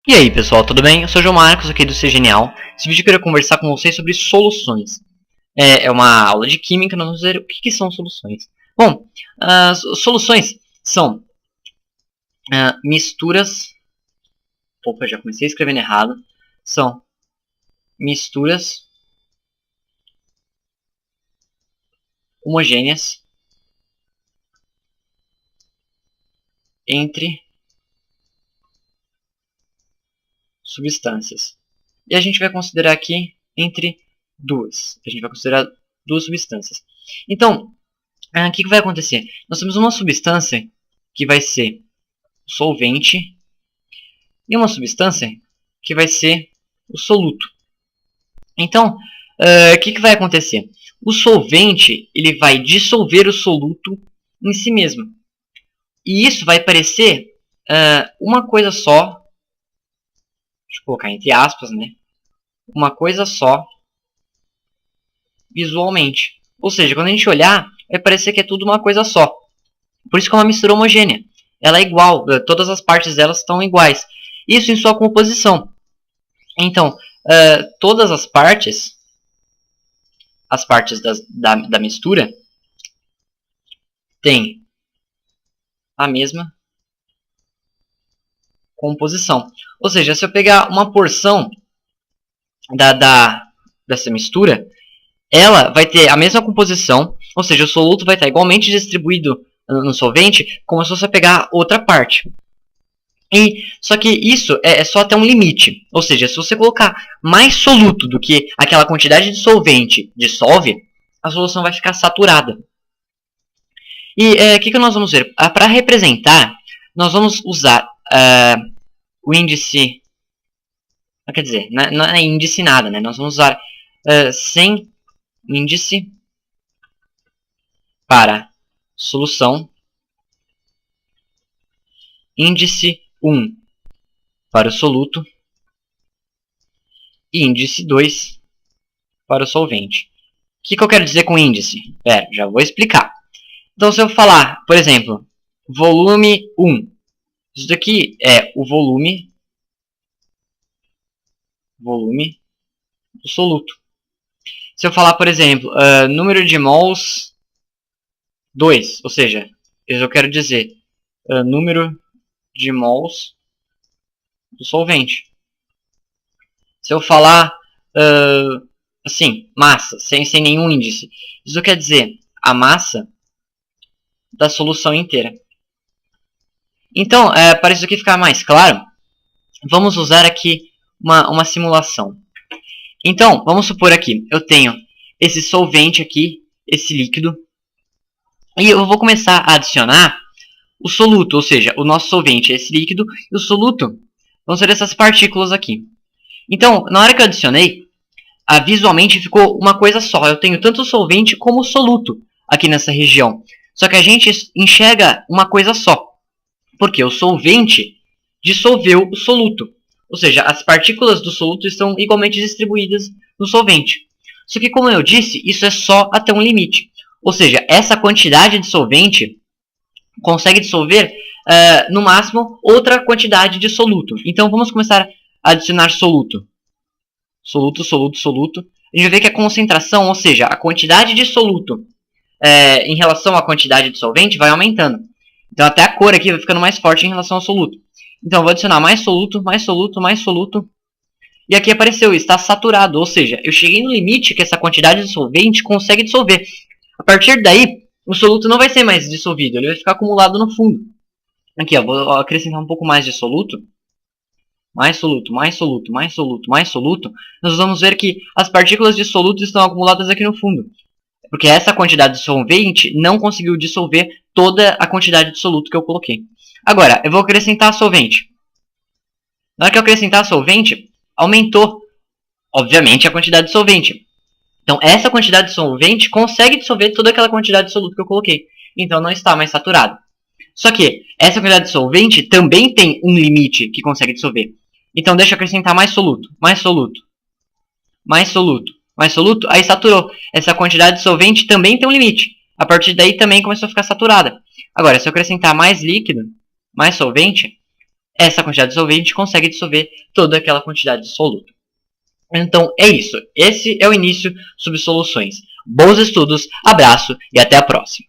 E aí pessoal, tudo bem? Eu sou o João Marcos aqui do Ser Genial. Esse vídeo eu queria conversar com vocês sobre soluções. É uma aula de química, nós vamos ver o que são soluções. Bom, as soluções são misturas... Opa, já comecei escrevendo errado. São misturas homogêneas entre substâncias. E a gente vai considerar aqui entre duas. A gente vai considerar duas substâncias. Então, o que vai acontecer? Nós temos uma substância que vai ser solvente e uma substância que vai ser o soluto. Então, o que vai acontecer? O solvente ele vai dissolver o soluto em si mesmo. E isso vai parecer uma coisa só. Deixa eu colocar entre aspas, né? Uma coisa só visualmente. Ou seja, quando a gente olhar, vai parecer que é tudo uma coisa só. Por isso que é uma mistura homogênea. Ela é igual, todas as partes delas estão iguais. Isso em sua composição. Então, todas as partes da mistura, têm a mesma composição. Ou seja, se eu pegar uma porção dessa mistura, ela vai ter a mesma composição, ou seja, o soluto vai estar igualmente distribuído no solvente, como se você pegar outra parte. Só que isso é só até um limite. Ou seja, se você colocar mais soluto do que aquela quantidade de solvente dissolve, a solução vai ficar saturada. E o que nós vamos ver? Para representar, nós vamos usar o índice... Quer dizer, não é índice nada, né? Nós vamos usar sem índice para solução, índice 1 para o soluto e índice 2 para o solvente. O que eu quero dizer com índice? Já vou explicar. Então, se eu falar, por exemplo, volume 1, isso daqui é o volume do soluto. Se eu falar, por exemplo, número de mols 2, ou seja, eu quero dizer número de mols do solvente. Se eu falar assim, massa, sem nenhum índice, isso quer dizer a massa da solução inteira. Então, para isso aqui ficar mais claro, vamos usar aqui uma simulação. Então, vamos supor aqui, eu tenho esse solvente aqui, esse líquido, e eu vou começar a adicionar o soluto, ou seja, o nosso solvente é esse líquido, e o soluto vão ser essas partículas aqui. Então, na hora que eu adicionei, visualmente ficou uma coisa só. Eu tenho tanto o solvente como o soluto aqui nessa região. Só que a gente enxerga uma coisa só. Porque o solvente dissolveu o soluto. Ou seja, as partículas do soluto estão igualmente distribuídas no solvente. Só que, como eu disse, isso é só até um limite. Ou seja, essa quantidade de solvente consegue dissolver, no máximo, outra quantidade de soluto. Então, vamos começar a adicionar soluto. Soluto, soluto, soluto. A gente vai ver que a concentração, ou seja, a quantidade de soluto em relação à quantidade de solvente vai aumentando. Então, até a cor aqui vai ficando mais forte em relação ao soluto. Então, eu vou adicionar mais soluto, mais soluto, mais soluto. E aqui apareceu, está saturado. Ou seja, eu cheguei no limite que essa quantidade de solvente consegue dissolver. A partir daí, o soluto não vai ser mais dissolvido. Ele vai ficar acumulado no fundo. Aqui, ó, vou acrescentar um pouco mais de soluto. Mais soluto, mais soluto, mais soluto, mais soluto. Nós vamos ver que as partículas de soluto estão acumuladas aqui no fundo. Porque essa quantidade de solvente não conseguiu dissolver toda a quantidade de soluto que eu coloquei. Agora, eu vou acrescentar solvente. Na hora que eu acrescentar solvente, aumentou, obviamente, a quantidade de solvente. Então, essa quantidade de solvente consegue dissolver toda aquela quantidade de soluto que eu coloquei. Então, não está mais saturado. Só que essa quantidade de solvente também tem um limite que consegue dissolver. Então, deixa eu acrescentar mais soluto, mais soluto, mais soluto, mais soluto. Aí saturou. Essa quantidade de solvente também tem um limite. A partir daí também começou a ficar saturada. Agora, se eu acrescentar mais líquido, mais solvente, essa quantidade de solvente consegue dissolver toda aquela quantidade de soluto. Então é isso. Esse é o início sobre soluções. Bons estudos, abraço e até a próxima.